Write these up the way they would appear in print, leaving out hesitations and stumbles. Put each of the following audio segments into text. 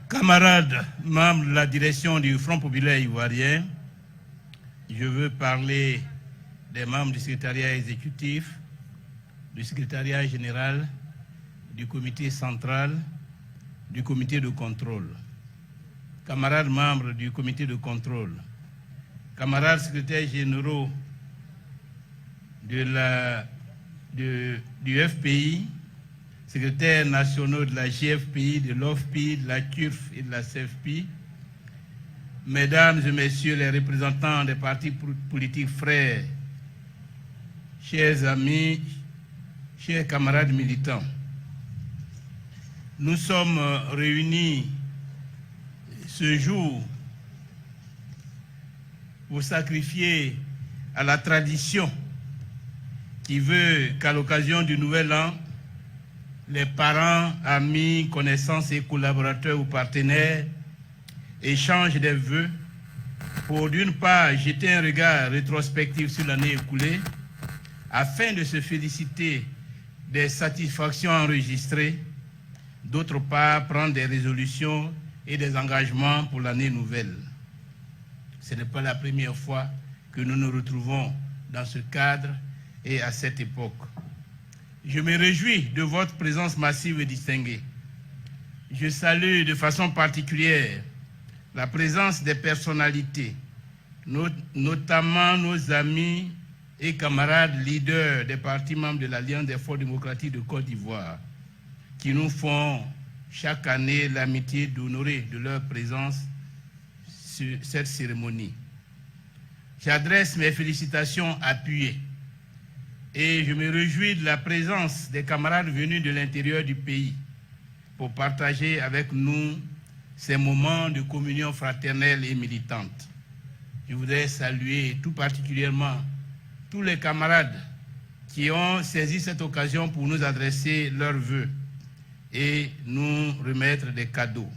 Camarades membres de la direction du Front populaire ivoirien, je veux parler des membres du secrétariat exécutif, du secrétariat général, du comité central, du comité de contrôle. Camarades membres du comité de contrôle, camarades secrétaires généraux du FPI, secrétaires nationaux de la GFPI, de l'OFPI, de la CURF et de la CFPI, mesdames et messieurs les représentants des partis politiques frères, chers amis, chers camarades militants, nous sommes réunis ce jour pour sacrifier à la tradition qui veut qu'à l'occasion du Nouvel An, les parents, amis, connaissances et collaborateurs ou partenaires échangent des vœux pour d'une part jeter un regard rétrospectif sur l'année écoulée afin de se féliciter des satisfactions enregistrées, d'autre part prendre des résolutions et des engagements pour l'année nouvelle. Ce n'est pas la première fois que nous nous retrouvons dans ce cadre et à cette époque. Je me réjouis de votre présence massive et distinguée. Je salue de façon particulière la présence des personnalités, notamment nos amis et camarades leaders des partis membres de l'Alliance des forces démocratiques de Côte d'Ivoire, qui nous font chaque année l'amitié d'honorer de leur présence sur cette cérémonie. J'adresse mes félicitations appuyées et je me réjouis de la présence des camarades venus de l'intérieur du pays pour partager avec nous ces moments de communion fraternelle et militante. Je voudrais saluer tout particulièrement tous les camarades qui ont saisi cette occasion pour nous adresser leurs vœux et nous remettre des cadeaux.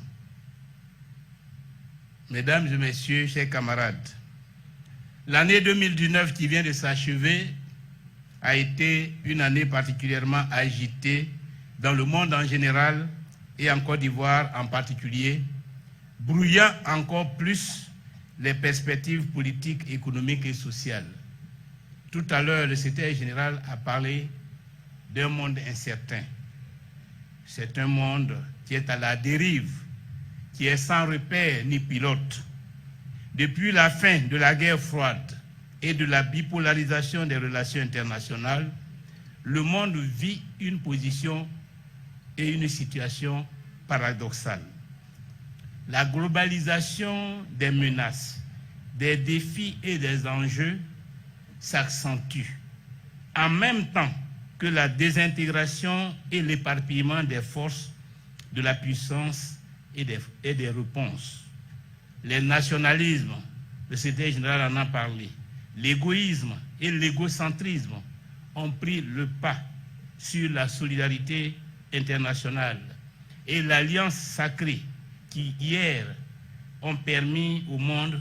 Mesdames et messieurs, chers camarades, l'année 2019 qui vient de s'achever a été une année particulièrement agitée dans le monde en général et en Côte d'Ivoire en particulier, brouillant encore plus les perspectives politiques, économiques et sociales. Tout à l'heure, le secrétaire général a parlé d'un monde incertain. C'est un monde qui est à la dérive, qui est sans repère ni pilote. Depuis la fin de la guerre froide et de la bipolarisation des relations internationales, le monde vit une position et une situation paradoxale. La globalisation des menaces, des défis et des enjeux s'accentue, en même temps que la désintégration et l'éparpillement des forces de la puissance et des réponses. Les nationalismes, le secrétaire général en a parlé, l'égoïsme et l'égocentrisme ont pris le pas sur la solidarité internationale et l'alliance sacrée qui, hier, ont permis au monde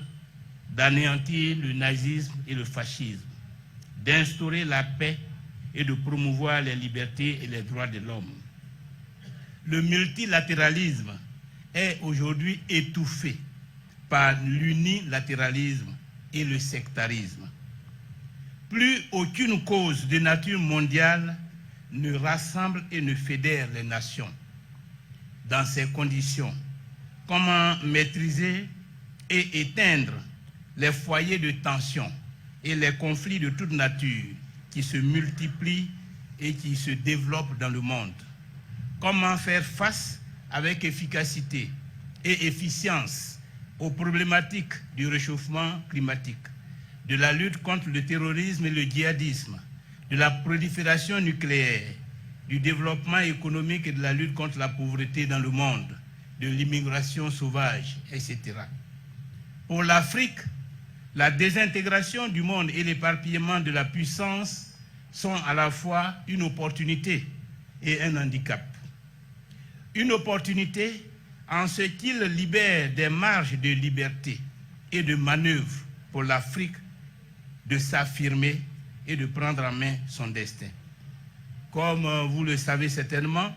d'anéantir le nazisme et le fascisme, d'instaurer la paix et de promouvoir les libertés et les droits de l'homme. Le multilatéralisme est aujourd'hui étouffé par l'unilatéralisme et le sectarisme. Plus aucune cause de nature mondiale ne rassemble et ne fédère les nations. Dans ces conditions, comment maîtriser et éteindre les foyers de tension et les conflits de toute nature qui se multiplient et qui se développent dans le monde? Comment faire face avec efficacité et efficience aux problématiques du réchauffement climatique, de la lutte contre le terrorisme et le djihadisme, de la prolifération nucléaire, du développement économique et de la lutte contre la pauvreté dans le monde, de l'immigration sauvage, etc. Pour l'Afrique, la désintégration du monde et l'éparpillement de la puissance sont à la fois une opportunité et un handicap. Une opportunité en ce qu'il libère des marges de liberté et de manœuvre pour l'Afrique de s'affirmer et de prendre en main son destin. Comme vous le savez certainement,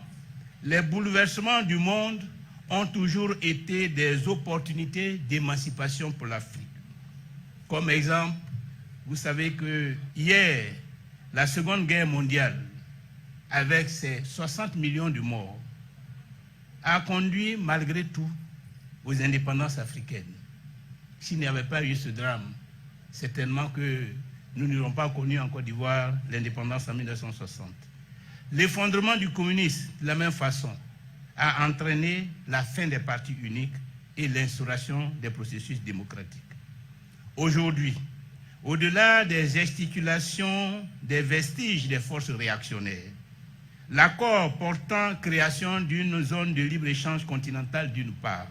les bouleversements du monde ont toujours été des opportunités d'émancipation pour l'Afrique. Comme exemple, vous savez que hier, la Seconde Guerre mondiale, avec ses 60 millions de morts, a conduit malgré tout aux indépendances africaines. S'il n'y avait pas eu ce drame, certainement que nous n'aurions pas connu en Côte d'Ivoire l'indépendance en 1960. L'effondrement du communisme, de la même façon, a entraîné la fin des partis uniques et l'instauration des processus démocratiques. Aujourd'hui, au-delà des gesticulations, des vestiges des forces réactionnaires, l'accord portant création d'une zone de libre-échange continentale d'une part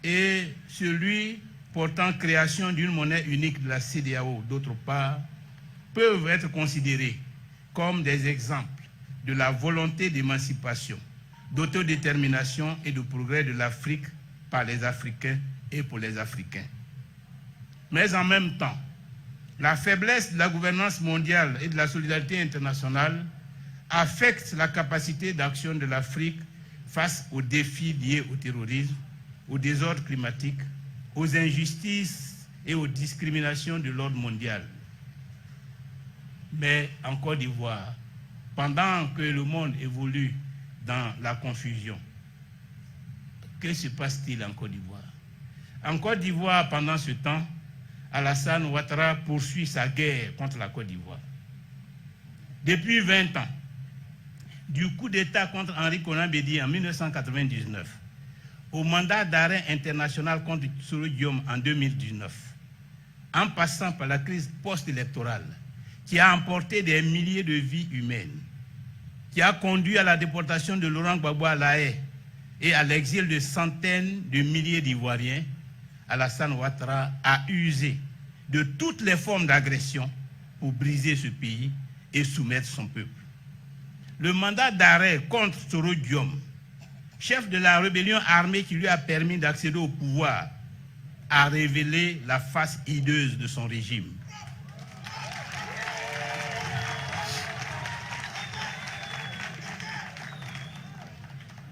et celui portant création d'une monnaie unique de la CEDEAO d'autre part peuvent être considérés comme des exemples de la volonté d'émancipation, d'autodétermination et de progrès de l'Afrique par les Africains et pour les Africains. Mais en même temps, la faiblesse de la gouvernance mondiale et de la solidarité internationale affecte la capacité d'action de l'Afrique face aux défis liés au terrorisme, au désordre climatique, aux injustices et aux discriminations de l'ordre mondial. Mais en Côte d'Ivoire, pendant que le monde évolue dans la confusion, que se passe-t-il en Côte d'Ivoire? En Côte d'Ivoire, pendant ce temps, Alassane Ouattara poursuit sa guerre contre la Côte d'Ivoire. Depuis 20 ans, du coup d'État contre Henri Konan Bédié en 1999, au mandat d'arrêt international contre Soro Guillaume en 2019, en passant par la crise post-électorale qui a emporté des milliers de vies humaines, qui a conduit à la déportation de Laurent Gbagbo à La Haye et à l'exil de centaines de milliers d'Ivoiriens, Alassane Ouattara a usé de toutes les formes d'agression pour briser ce pays et soumettre son peuple. Le mandat d'arrêt contre Soro Guillaume, chef de la rébellion armée qui lui a permis d'accéder au pouvoir, a révélé la face hideuse de son régime.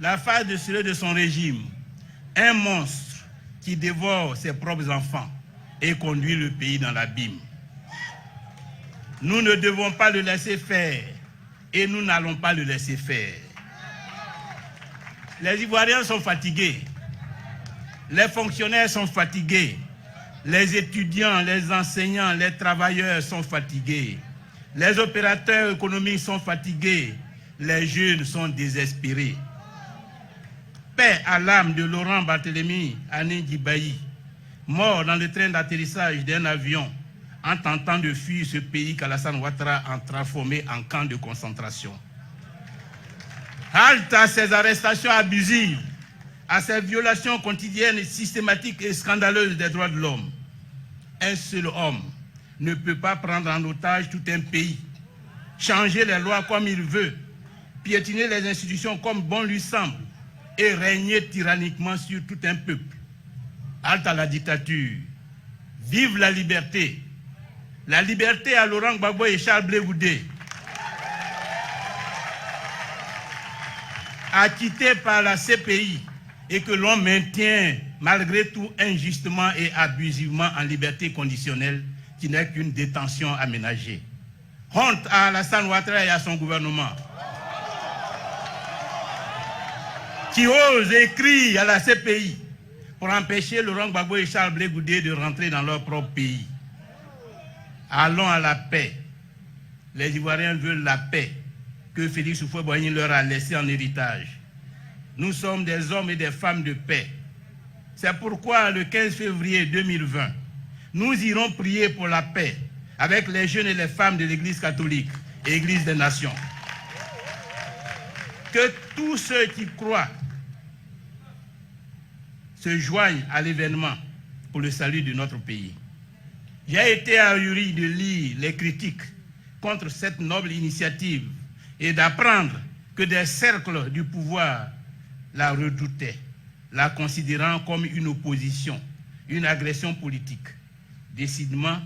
La face de son régime, un monstre qui dévore ses propres enfants et conduit le pays dans l'abîme. Nous ne devons pas le laisser faire et nous n'allons pas le laisser faire. Les Ivoiriens sont fatigués, les fonctionnaires sont fatigués, les étudiants, les enseignants, les travailleurs sont fatigués, les opérateurs économiques sont fatigués, les jeunes sont désespérés. Paix à l'âme de Laurent Barthélemy Anin-Djibaï, mort dans le train d'atterrissage d'un avion en tentant de fuir ce pays qu'Alassane Ouattara a transformé en camp de concentration. Halte à ces arrestations abusives, à ces violations quotidiennes, systématiques et scandaleuses des droits de l'homme. Un seul homme ne peut pas prendre en otage tout un pays, changer les lois comme il veut, piétiner les institutions comme bon lui semble, et régner tyranniquement sur tout un peuple. Halte à la dictature. Vive la liberté. La liberté à Laurent Gbagbo et Charles Blé Goudé. Acquittés par la CPI et que l'on maintient malgré tout injustement et abusivement en liberté conditionnelle qui n'est qu'une détention aménagée. Honte à Alassane Ouattara et à son gouvernement, qui osent écrire à la CPI pour empêcher Laurent Gbagbo et Charles Blé Goudé de rentrer dans leur propre pays. Allons à la paix. Les Ivoiriens veulent la paix que Félix Houphouët-Boigny leur a laissée en héritage. Nous sommes des hommes et des femmes de paix. C'est pourquoi le 15 février 2020, nous irons prier pour la paix avec les jeunes et les femmes de l'Église catholique et l'Église des nations. Que tous ceux qui croient se joignent à l'événement pour le salut de notre pays. J'ai été ahuri de lire les critiques contre cette noble initiative et d'apprendre que des cercles du pouvoir la redoutaient, la considérant comme une opposition, une agression politique. Décidément,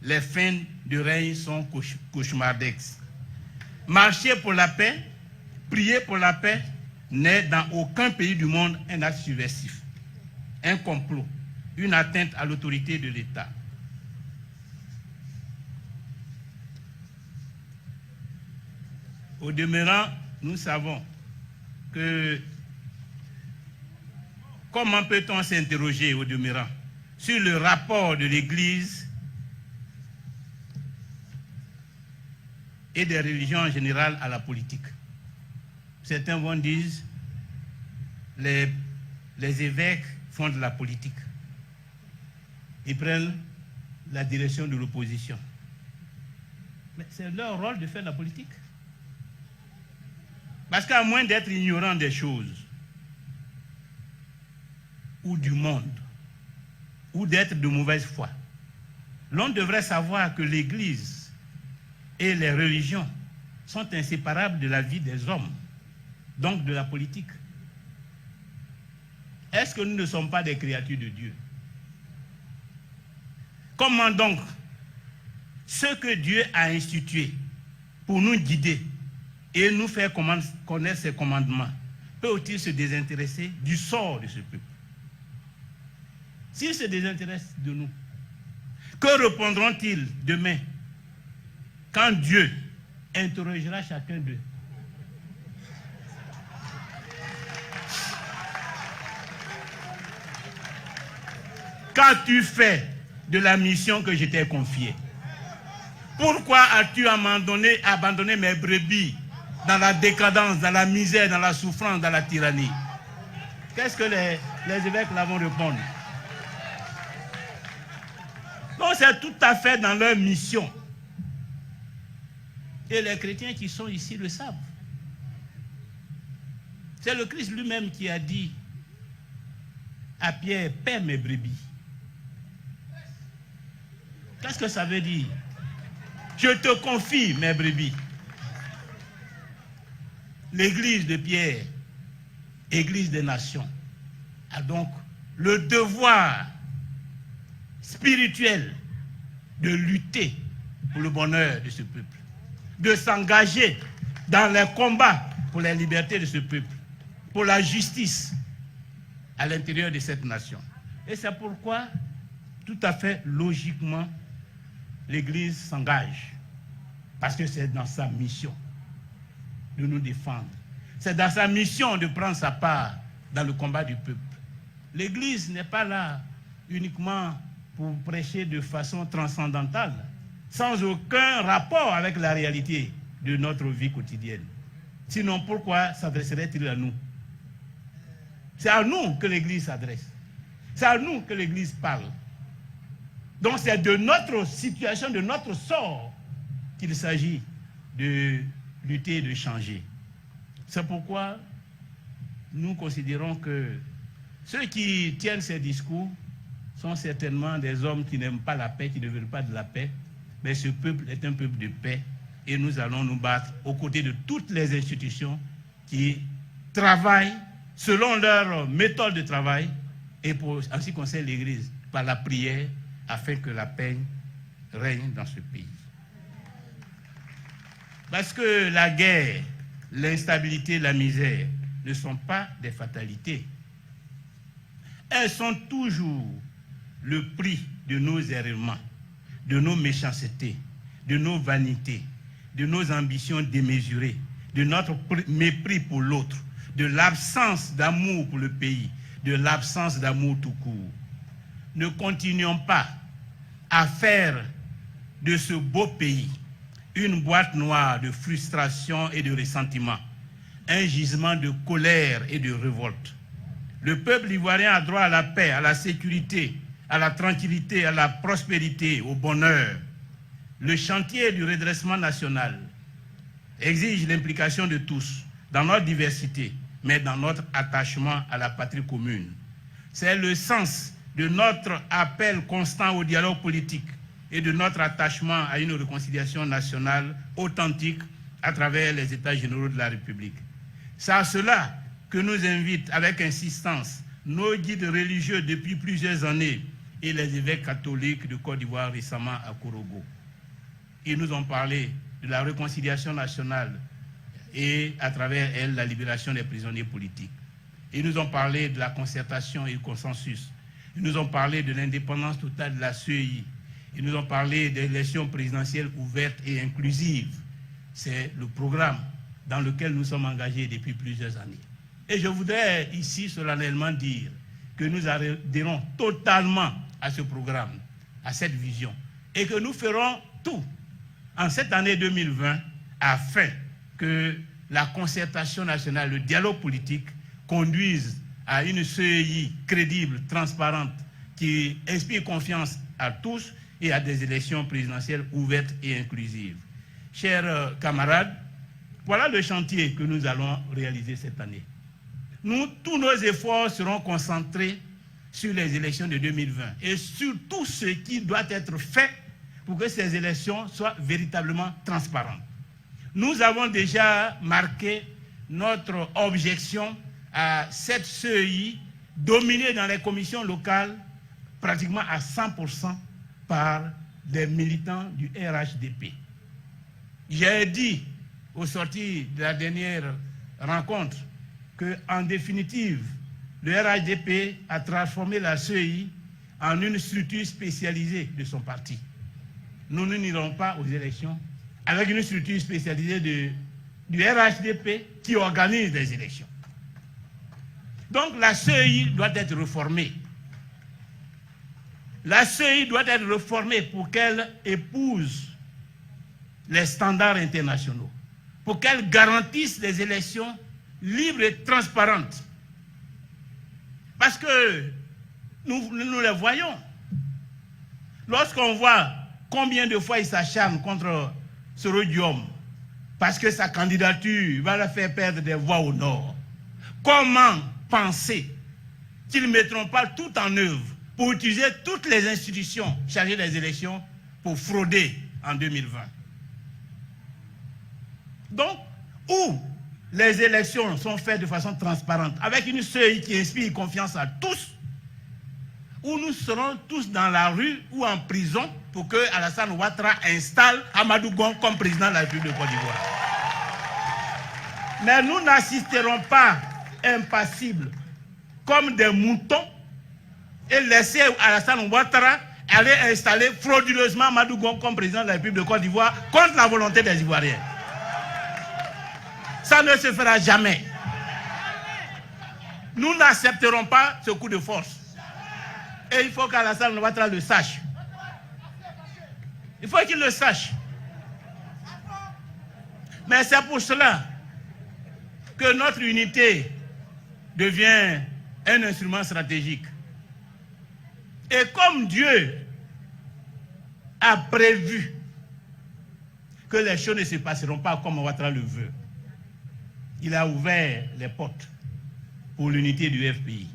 les fins de règne sont cauchemardesques. Marcher pour la paix, prier pour la paix, n'est dans aucun pays du monde un acte subversif, un complot, une atteinte à l'autorité de l'État. Au demeurant, nous savons que comment peut-on s'interroger au demeurant sur le rapport de l'Église et des religions en général à la politique. Certains vont dire les évêques font de la politique. Ils prennent la direction de l'opposition. Mais c'est leur rôle de faire de la politique. Parce qu'à moins d'être ignorant des choses, ou du monde, ou d'être de mauvaise foi, l'on devrait savoir que l'Église et les religions sont inséparables de la vie des hommes, donc de la politique. Est-ce que nous ne sommes pas des créatures de Dieu? Comment donc ce que Dieu a institué pour nous guider et nous faire connaître ses commandements peut-il se désintéresser du sort de ce peuple? S'il se désintéresse de nous, que répondront-ils demain quand Dieu interrogera chacun d'eux? Qu'as-tu fait de la mission que je t'ai confiée? Pourquoi as-tu abandonné mes brebis dans la décadence, dans la misère, dans la souffrance, dans la tyrannie? Qu'est-ce que les évêques là vont répondre? Donc c'est tout à fait dans leur mission. Et les chrétiens qui sont ici le savent. C'est le Christ lui-même qui a dit à Pierre, paie mes brebis. Qu'est-ce que ça veut dire? Je te confie mes brebis. L'Église de Pierre, Église des nations, a donc le devoir spirituel de lutter pour le bonheur de ce peuple, de s'engager dans les combats pour la liberté de ce peuple, pour la justice à l'intérieur de cette nation. Et c'est pourquoi, tout à fait logiquement, l'Église s'engage, parce que c'est dans sa mission de nous défendre. C'est dans sa mission de prendre sa part dans le combat du peuple. L'Église n'est pas là uniquement pour prêcher de façon transcendantale, sans aucun rapport avec la réalité de notre vie quotidienne. Sinon, pourquoi s'adresserait-il à nous? C'est à nous que l'Église s'adresse. C'est à nous que l'Église parle. Donc c'est de notre situation, de notre sort qu'il s'agit de lutter et de changer. C'est pourquoi nous considérons que ceux qui tiennent ces discours sont certainement des hommes qui n'aiment pas la paix, qui ne veulent pas de la paix. Mais ce peuple est un peuple de paix et nous allons nous battre aux côtés de toutes les institutions qui travaillent selon leur méthode de travail et pour, en ce qui concerne l'Église, par la prière, afin que la paix règne dans ce pays. Parce que la guerre, l'instabilité, la misère ne sont pas des fatalités. Elles sont toujours le prix de nos errements, de nos méchancetés, de nos vanités, de nos ambitions démesurées, de notre mépris pour l'autre, de l'absence d'amour pour le pays, de l'absence d'amour tout court. Ne continuons pas à faire de ce beau pays une boîte noire de frustration et de ressentiment, un gisement de colère et de révolte. Le peuple ivoirien a droit à la paix, à la sécurité, à la tranquillité, à la prospérité, au bonheur. Le chantier du redressement national exige l'implication de tous, dans notre diversité, mais dans notre attachement à la patrie commune. C'est le sens de notre appel constant au dialogue politique et de notre attachement à une réconciliation nationale authentique à travers les États généraux de la République. C'est à cela que nous invitent avec insistance nos guides religieux depuis plusieurs années et les évêques catholiques de Côte d'Ivoire récemment à Korogo. Ils nous ont parlé de la réconciliation nationale et à travers elle la libération des prisonniers politiques. Ils nous ont parlé de la concertation et du consensus. Ils nous ont parlé de l'indépendance totale de la CEI. Ils nous ont parlé d'élections présidentielles ouvertes et inclusives. C'est le programme dans lequel nous sommes engagés depuis plusieurs années. Et je voudrais ici solennellement dire que nous adhérons totalement à ce programme, à cette vision, et que nous ferons tout en cette année 2020 afin que la concertation nationale, le dialogue politique conduise à une CEI crédible, transparente, qui inspire confiance à tous et à des élections présidentielles ouvertes et inclusives. Chers camarades, voilà le chantier que nous allons réaliser cette année. Tous nos efforts seront concentrés sur les élections de 2020 et sur tout ce qui doit être fait pour que ces élections soient véritablement transparentes. Nous avons déjà marqué notre objection à cette CEI dominée dans les commissions locales pratiquement à 100% par des militants du RHDP. J'ai dit au sortir de la dernière rencontre qu'en définitive, le RHDP a transformé la CEI en une structure spécialisée de son parti. Nous n'irons pas aux élections avec une structure spécialisée du RHDP qui organise des élections. Donc la CEI doit être réformée. La CEI doit être réformée pour qu'elle épouse les standards internationaux, pour qu'elle garantisse des élections libres et transparentes. Parce que nous les voyons. Lorsqu'on voit combien de fois il s'acharne contre Soro Diom, parce que sa candidature va leur faire perdre des voix au Nord, comment penser qu'ils ne mettront pas tout en œuvre pour utiliser toutes les institutions chargées des élections pour frauder en 2020? Donc, où les élections sont faites de façon transparente, avec une CEI qui inspire confiance à tous, où nous serons tous dans la rue ou en prison pour que Alassane Ouattara installe Amadou Gon comme président de la République de Côte d'Ivoire. Mais nous n'assisterons pas impassibles comme des moutons et laisser Alassane Ouattara aller installer frauduleusement Amadou Gon comme président de la République de Côte d'Ivoire contre la volonté des Ivoiriens. Ça ne se fera jamais. Nous n'accepterons pas ce coup de force. Et il faut qu'Alassane Ouattara le sache. Il faut qu'il le sache. Mais c'est pour cela que notre unité devient un instrument stratégique. Et comme Dieu a prévu que les choses ne se passeront pas comme Ouattara le veut, il a ouvert les portes pour l'unité du FPI.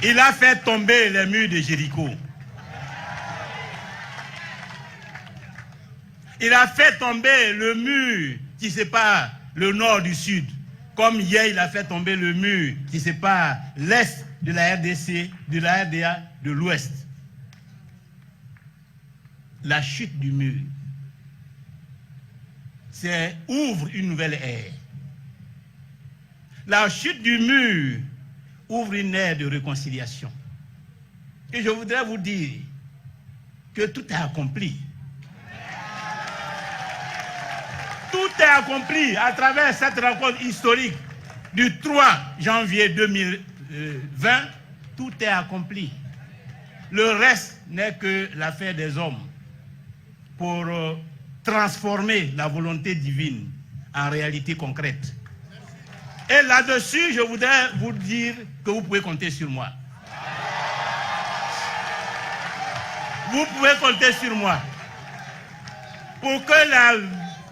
Il a fait tomber les murs de Jéricho. Il a fait tomber le mur qui sépare le nord du sud. Comme hier, il a fait tomber le mur qui sépare l'est de la RDC, de la RDA, de l'ouest. La chute du mur, ouvre une nouvelle ère. La chute du mur ouvre une ère de réconciliation. Et je voudrais vous dire que tout est accompli. Tout est accompli à travers cette rencontre historique du 3 janvier 2020. Tout est accompli. Le reste n'est que l'affaire des hommes pour transformer la volonté divine en réalité concrète. Et là-dessus, je voudrais vous dire que vous pouvez compter sur moi. Vous pouvez compter sur moi pour que la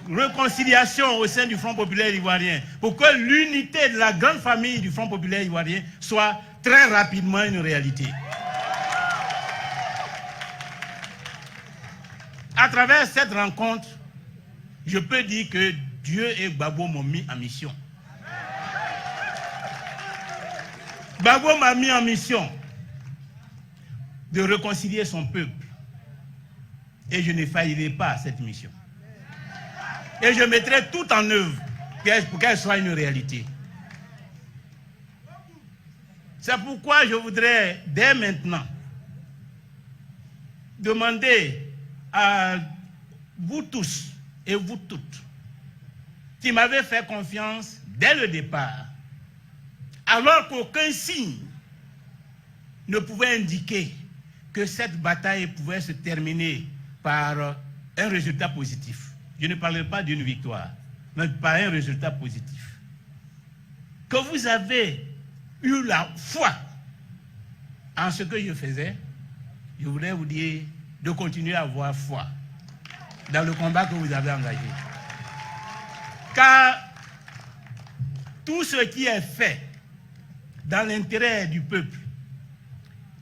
réconciliation au sein du Front populaire ivoirien, pour que l'unité de la grande famille du Front populaire ivoirien soit très rapidement une réalité. À travers cette rencontre, je peux dire que Dieu et Gbagbo m'ont mis en mission. Gbagbo m'a mis en mission de réconcilier son peuple et je ne faillirai pas à cette mission. Et je mettrai tout en œuvre pour qu'elle soit une réalité. C'est pourquoi je voudrais, dès maintenant, demander à vous tous et vous toutes qui m'avez fait confiance dès le départ, alors qu'aucun signe ne pouvait indiquer que cette bataille pouvait se terminer par un résultat positif. Je ne parlerai pas d'une victoire, mais par un résultat positif. Que vous avez eu la foi en ce que je faisais, je voudrais vous dire de continuer à avoir foi dans le combat que vous avez engagé. Car tout ce qui est fait dans l'intérêt du peuple,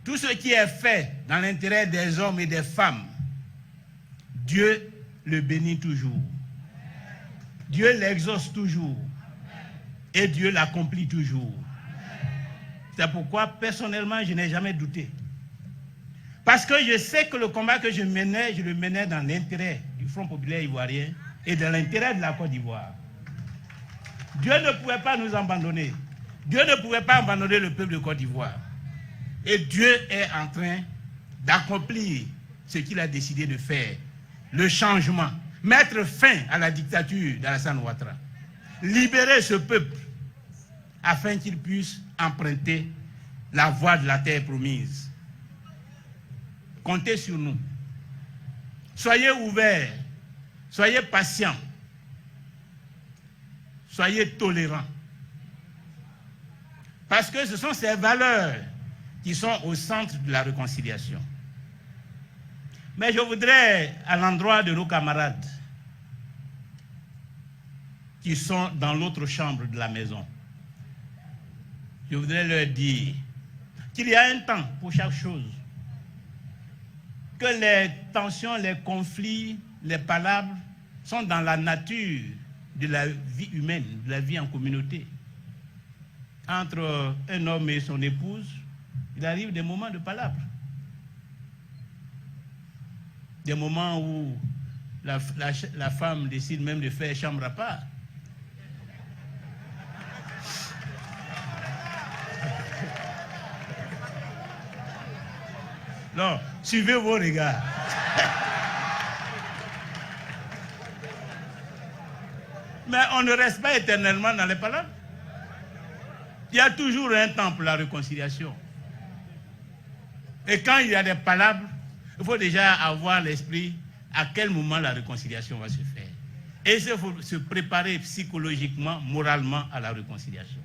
tout ce qui est fait dans l'intérêt des hommes et des femmes, Dieu le bénit toujours. Dieu l'exauce toujours. Et Dieu l'accomplit toujours. C'est pourquoi, personnellement, je n'ai jamais douté. Parce que je sais que le combat que je le menais dans l'intérêt du Front populaire ivoirien et dans l'intérêt de la Côte d'Ivoire. Dieu ne pouvait pas nous abandonner. Dieu ne pouvait pas abandonner le peuple de Côte d'Ivoire. Et Dieu est en train d'accomplir ce qu'il a décidé de faire. Le changement. Mettre fin à la dictature d'Alassane Ouattara. Libérer ce peuple afin qu'il puisse emprunter la voie de la terre promise. Comptez sur nous. Soyez ouverts. Soyez patients. Soyez tolérants. Parce que ce sont ces valeurs qui sont au centre de la réconciliation. Mais je voudrais, à l'endroit de nos camarades qui sont dans l'autre chambre de la maison, je voudrais leur dire qu'il y a un temps pour chaque chose, que les tensions, les conflits, les palabres sont dans la nature de la vie humaine, de la vie en communauté. Entre un homme et son épouse, il arrive des moments de palabres. Des moments où la femme décide même de faire chambre à part. Non, suivez vos regards. Mais on ne reste pas éternellement dans les palabres. Il y a toujours un temps pour la réconciliation. Et quand il y a des palabres, il faut déjà avoir l'esprit à quel moment la réconciliation va se faire. Et il faut se préparer psychologiquement, moralement à la réconciliation.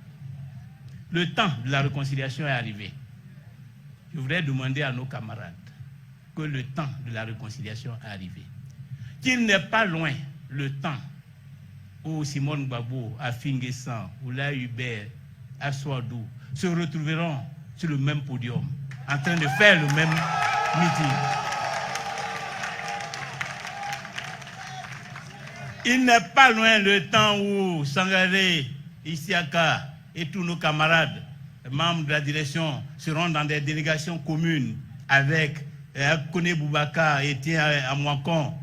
Le temps de la réconciliation est arrivé. Je voudrais demander à nos camarades que le temps de la réconciliation est arrivé. Qu'il n'est pas loin le temps où Simone Gbagbo, Afin N'Guessan, Oula Hubert, Aswadou se retrouveront sur le même podium, en train de faire le même meeting. Il n'est pas loin le temps où Sangaré, Isiaka et tous nos camarades, membres de la direction, seront dans des délégations communes avec Kone Boubacar, Etienne Amouakon,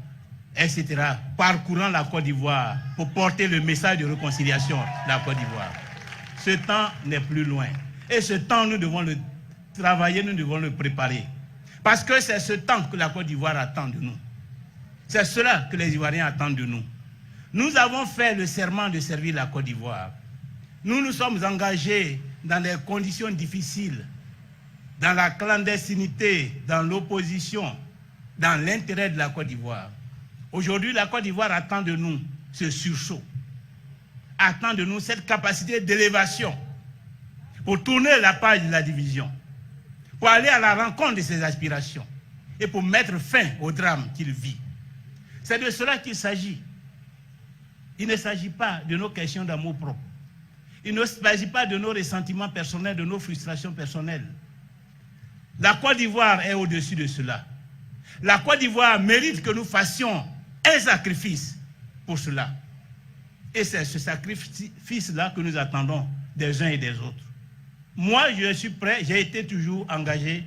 etc., parcourant la Côte d'Ivoire pour porter le message de réconciliation de la Côte d'Ivoire. Ce temps n'est plus loin. Et ce temps, nous devons le travailler, nous devons le préparer. Parce que c'est ce temps que la Côte d'Ivoire attend de nous. C'est cela que les Ivoiriens attendent de nous. Nous avons fait le serment de servir la Côte d'Ivoire. Nous nous sommes engagés dans des conditions difficiles, dans la clandestinité, dans l'opposition, dans l'intérêt de la Côte d'Ivoire. Aujourd'hui, la Côte d'Ivoire attend de nous ce sursaut, attend de nous cette capacité d'élévation pour tourner la page de la division, pour aller à la rencontre de ses aspirations et pour mettre fin au drame qu'il vit. C'est de cela qu'il s'agit. Il ne s'agit pas de nos questions d'amour propre. Il ne s'agit pas de nos ressentiments personnels, de nos frustrations personnelles. La Côte d'Ivoire est au-dessus de cela. La Côte d'Ivoire mérite que nous fassions un sacrifice pour cela. Et c'est ce sacrifice-là que nous attendons des uns et des autres. Moi, je suis prêt, j'ai été toujours engagé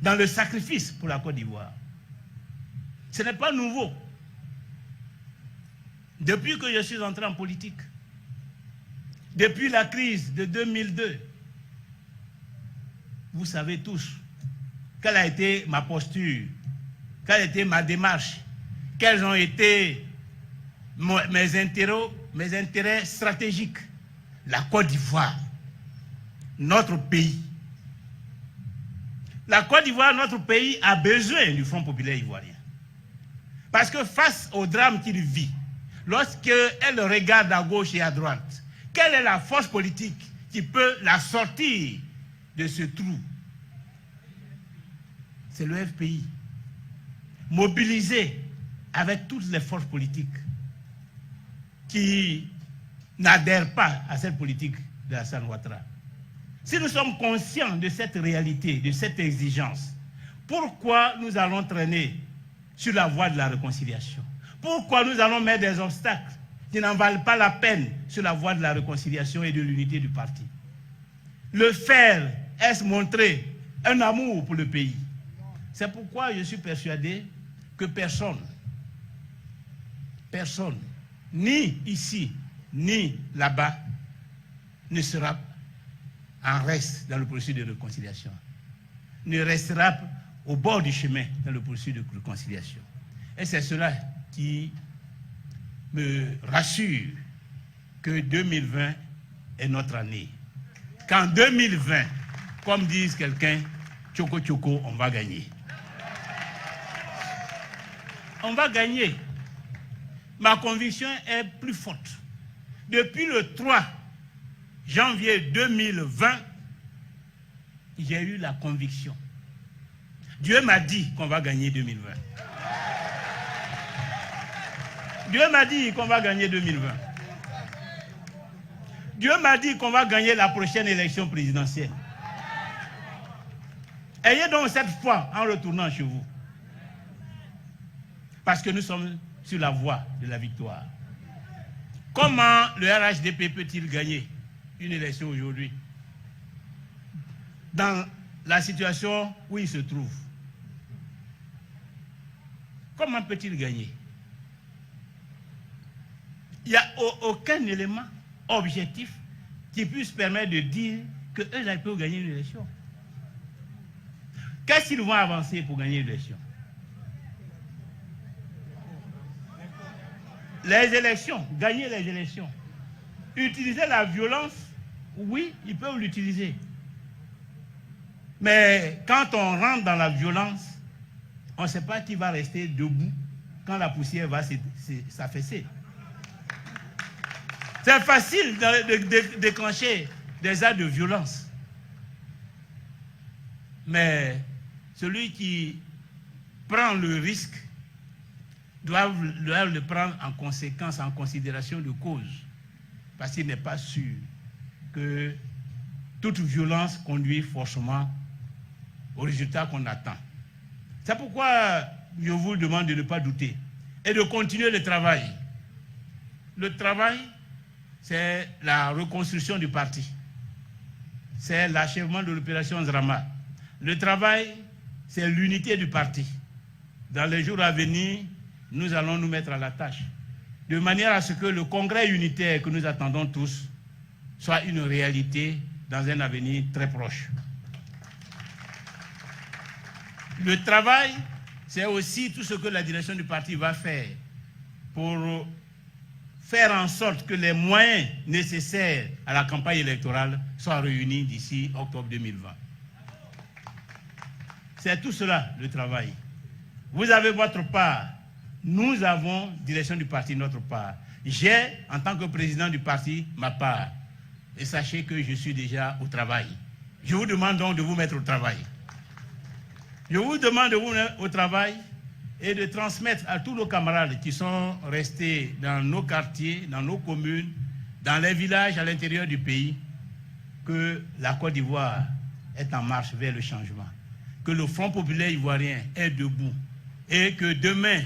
dans le sacrifice pour la Côte d'Ivoire. Ce n'est pas nouveau. Depuis que je suis entré en politique, depuis la crise de 2002, vous savez tous quelle a été ma posture, quelle a été ma démarche, quels ont été mes intérêts stratégiques. La Côte d'Ivoire, notre pays. La Côte d'Ivoire, notre pays, a besoin du Front populaire ivoirien. Parce que face au drame qu'il vit, lorsqu'elle regarde à gauche et à droite, quelle est la force politique qui peut la sortir de ce trou? C'est le FPI, mobilisé avec toutes les forces politiques qui n'adhèrent pas à cette politique de Alassane Ouattara. Si nous sommes conscients de cette réalité, de cette exigence, pourquoi nous allons traîner sur la voie de la réconciliation? Pourquoi nous allons mettre des obstacles qui n'en valent pas la peine sur la voie de la réconciliation et de l'unité du parti? Le faire, est-ce montrer un amour pour le pays? C'est pourquoi je suis persuadé que personne, ni ici, ni là-bas, ne sera en reste dans le processus de réconciliation, ne restera au bord du chemin dans le processus de réconciliation. Et c'est cela qui me rassure que 2020 est notre année. Qu'en 2020, comme disent quelqu'un, tchoko tchoko, on va gagner. On va gagner. Ma conviction est plus forte. Depuis le 3 janvier 2020, j'ai eu la conviction. Dieu m'a dit qu'on va gagner 2020. Dieu m'a dit qu'on va gagner 2020. Dieu m'a dit qu'on va gagner la prochaine élection présidentielle. Ayez donc cette foi en retournant chez vous. Parce que nous sommes sur la voie de la victoire. Comment le RHDP peut-il gagner une élection aujourd'hui dans la situation où il se trouve? Comment peut-il gagner? Il n'y a aucun élément objectif qui puisse permettre de dire qu'eux, ils peuvent gagner une élection. Qu'est-ce qu'ils vont avancer pour gagner une élection? Les élections, gagner les élections. Utiliser la violence, oui, ils peuvent l'utiliser. Mais quand on rentre dans la violence, on ne sait pas qui va rester debout quand la poussière va s'affaisser. C'est facile de déclencher des actes de violence. Mais celui qui prend le risque doit le prendre en conséquence, en considération de cause. Parce qu'il n'est pas sûr que toute violence conduit forcément au résultat qu'on attend. C'est pourquoi je vous demande de ne pas douter et de continuer le travail. Le travail, c'est la reconstruction du parti. C'est l'achèvement de l'opération Zrama. Le travail, c'est l'unité du parti. Dans les jours à venir, nous allons nous mettre à la tâche, de manière à ce que le congrès unitaire que nous attendons tous soit une réalité dans un avenir très proche. Le travail, c'est aussi tout ce que la direction du parti va faire pour faire en sorte que les moyens nécessaires à la campagne électorale soient réunis d'ici octobre 2020. C'est tout cela, le travail. Vous avez votre part. Nous avons, direction du parti, notre part. J'ai, en tant que président du parti, ma part. Et sachez que je suis déjà au travail. Je vous demande donc de vous mettre au travail. Je vous demande de vous mettre au travail et de transmettre à tous nos camarades qui sont restés dans nos quartiers, dans nos communes, dans les villages à l'intérieur du pays, que la Côte d'Ivoire est en marche vers le changement, que le Front populaire ivoirien est debout et que demain,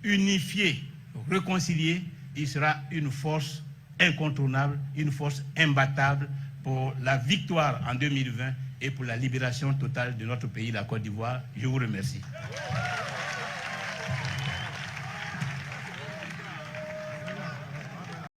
unifié, réconcilié, il sera une force incontournable, une force imbattable pour la victoire en 2020 et pour la libération totale de notre pays, la Côte d'Ivoire. Je vous remercie.